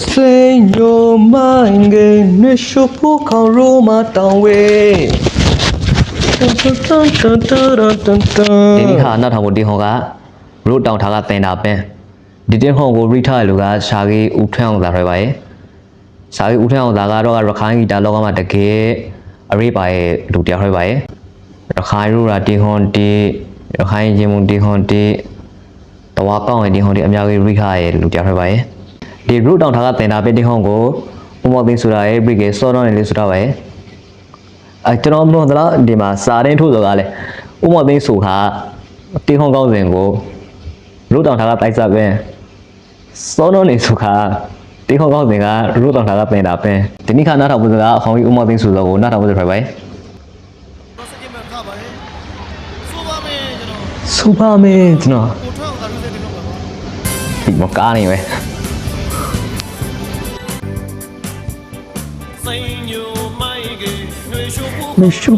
Say your mind, ne shupu karoma tawe. ဒီနေ့ဟာနောက်ထောင်ဖို့ဒီဟောကရိုးတောင်ထားကတင်တာပင်ဒီတင်ဟောကိုရိထားလူကရှာကြီးဦးထွန်းအောင်သာထွက်ပါရဲ့ရှာကြီးဦးထွန်းအောင်သာကတော့ရခိုင်ဂီတာလောကမှာတကယ်အရေးပါရဲ့လူတရားထွက်ပါရဲ့ရခိုင်ရိုးရာဒီဟွန်ဒီရခိုင်ရင်မုန်ဒီဟွန်ဒီတဝါကောင်းရဲ့ဒီဟွန်ဒီအများကြီးရိထားရဲ့လူတရားထွက်ပါရဲ့ဒီရိုးတောင်ထားကတင်တာပင်ဒီဟွန်ကိုဥမောသိဆိုတာရဲ့ဘရိကေစောတော့နေလေးဆိုတာပါရဲ့ကျွန်တော်မလို့တော့ဒီမှာစာရင်းထိုးဆိုတာလေဥမောသိဆိုခါတင်းဟောင်းကောင်းစဉ်ကိုရိုးတောင်ထားကတိုက်စားပင်စောတော့နေဆိုခါတင်းဟောင်းကောင်းစဉ်ကရိုးတောင်ထားကပင်တာပင်ဒီနေ့ခါနားထောင်ဖို့ဆိုတာအခေါင်းကြီးဥမောသိဆိုတော့ကိုနားထောင်ဖို့ဆိုထွက်ပါရဲ့စူပါမင်းကျွန်တော်ဒီမကားနေပဲမရှိ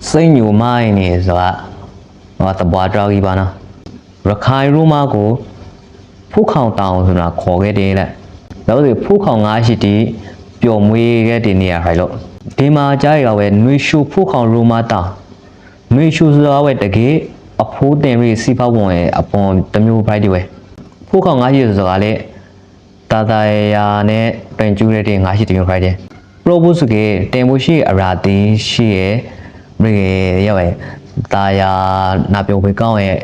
စိတ်ညူမိုင်းနေဆိုတာငါတပွားကြောက်ကြီးပါနော်ရခိုင်ရိုးမကိုဖုခေါင်တောင်ဆိုတာခေါ်ခဲ့တယ်လေနောက်ဆိုဖုခေါင်ငါးရှိတီပျော်မွေးခဲ့တဲ့နေရာခိုင်လို့ဒီမှာကြားရပဲနွေရှူဖုခေါင်ရိုးမတောင်နွေရှူဆိုတာပဲတကယ်အဖိုးတင်ပြီးစီဖောက်ပုံရဲ့အပေါ်တစ်မျိုးဖိုက်တွေပဲဖုခေါင်ငါးရှိဆိုတာကလည်းတာတာယာနဲ့တင်ကျူးတဲ့ငါးရှိတင်ဖိုက်တယ်ပရိုပို့စကေတင်ဖို့ရှိအရာတီးရှိရဲ့မြေရောက်တာယာနာပြုံဖေကောင်းရဲ့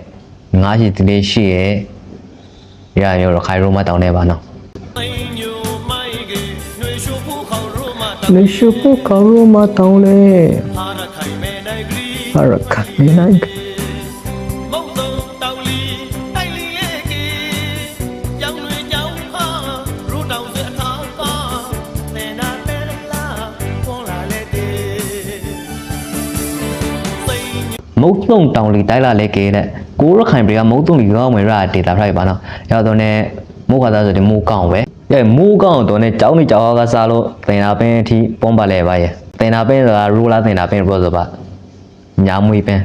ငါးရှိတလေးရှိရဲ့ရရရခိုင်ရိုးမတောင်းနေပါနော်နေရှုဖို့ခေါ်ရိုးမတောင်းလေဟာရခိုင်မဲနိုင်မုတ်တုံတောင်လီတိုက်လာလေကဲတဲ့ကိုရခိုင်ပြည်ကမုတ်တုံလီကောင်းမယ်ရဒေတာဖိုက်ပါနော်ရောက်တော့ ਨੇ မိုးခါသားဆိုဒီမိုးကောင်းပဲရဲမိုးကောင်းတော့ ਨੇ ကြောင်းနေကြောင်းကစားလို့တင်တာပင်းအထိပုံးပါလဲပါရဲ့တင်တာပင်းဆိုတာရူလာတင်တာပင်းပြောဆိုပါညာမွေပင်း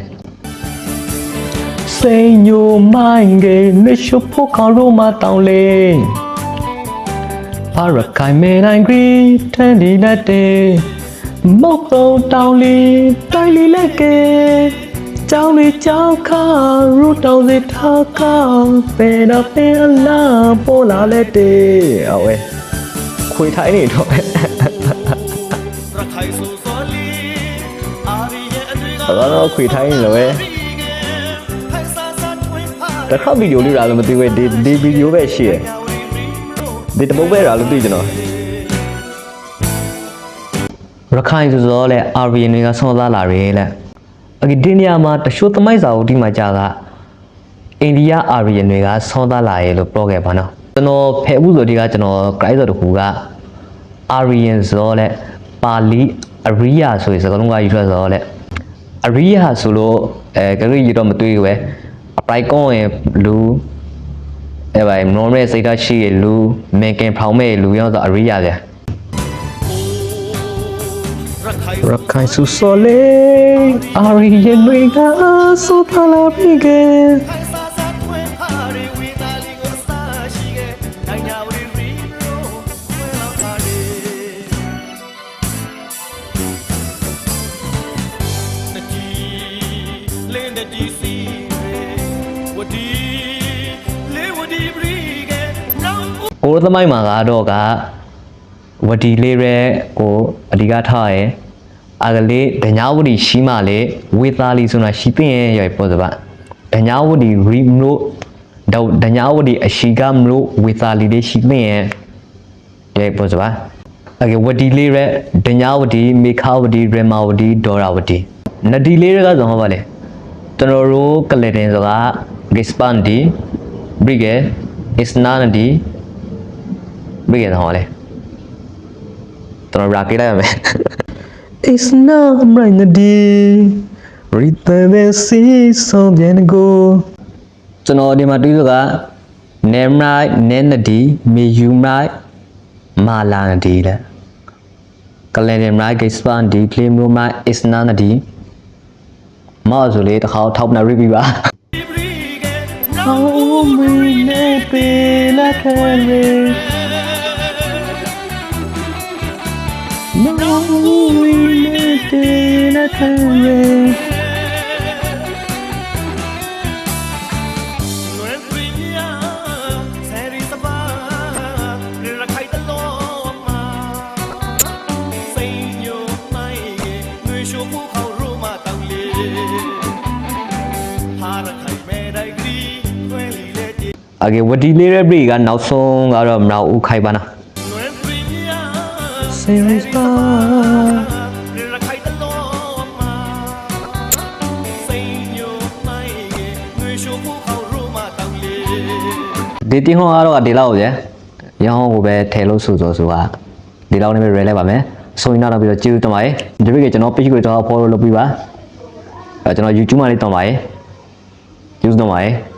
Say your mind နေရှုဖို့ခေါ်လို့မတောင်းလေဟာရခိုင်မဲနိုင်ဂရီတန်ဒီလက်တဲ့မုတ်တုံတောင်လီတိုက်လီလက်ကဲကြောင်းလေးကြောင်းခါရူတောင်စီထားခါပေနာပေအလားပေါ်လာလက်တဲ့အော်ဝဲခွေထိုင်းနေတော့တော့ခွေထိုင်းလို့ပဲတခါဗီဒီယိုလေးလာလို့မသိဘူးဒီဗီဒီယိုပဲရှိတယ်ဒီတပုတ်ပဲလာလို့သိကျွန်တော်ရခိုင်ဆိုတော့လေ RVN တွေကဆောင်းသားလာရဲလေအခုဒီနေရာမှာတချို့သမိုင်းစာအုပ်ဒီမှာကြာကအိန္ဒိယ RVN တွေကဆောင်းသားလာရဲလို့ပြောခဲ့ပါနော်ကျွန်တော်ဖဲဘူးဆိုဒီကကျွန်တော် guide ဆိုတခုက RVN ဆိုတော့လေပါဠိအရိယာဆိုရင်စကားလုံးကယူထွက်ဆိုတော့လေအရိယာဆိုလို့ကလေးရတော့မတွေ့ဘူးပဲအပိုင်ကောင်းရင်လူအဲ့ပါ normal စိတ်ဓာတ်ရှိရလူမင်ကင်ဖောင်မဲ့လူရောက်ဆိုအရိယာဗျာရခိုင်ဆူဆိုလေအာရီရဲ့လွေကဆိုသလာပြီကကိုရသမိုင်းမှာကတော့ကဝတီလေးရဲကိုအဓိကထားရဲအကလေးဒညာဝတီရှိမှလေဝေသားလီဆိုတာရှိသိရင်ရပေါ်စပါဒညာဝတီရီမလို့ဒညာဝတီအရှိကမလို့ဝေသားလီလေးရှိသိရင်ရပေါ်စပါအကဝတီလေးရဲဒညာဝတီမေခဝတီရမဝတီဒေါရဝတီနဒီလေးရဲကဆိုဟောပါလေကျွန်တော်တို့ကလတင်ဆိုတာဂစ်ပန်ဒီဘရိဂေအစ္စနာနဒီဘရိဂေဟောလေကျွန်တော်ရာကိလိုက်ရမယ် It's not right nadi Rita the sea so bien go ကျွန်တော်ဒီမှာတွေ့လို့က name right nadi me you right mala nadi လေ calendar right gispan di claim room right is not nadi မောဆိုလေတစ်ခါထောက်ပနာ repeat ပါ Oh me ne pe la kare No me ne pe la kare Okay, what do you read? I now song out of now Ukaibana. Serious Did you know how to allow there? Young will be Taylor Suzo. The loud never relevant. So, in order to choose to my derivation of Pico to Apollo Lopiva. I don't know you too many to my use the my.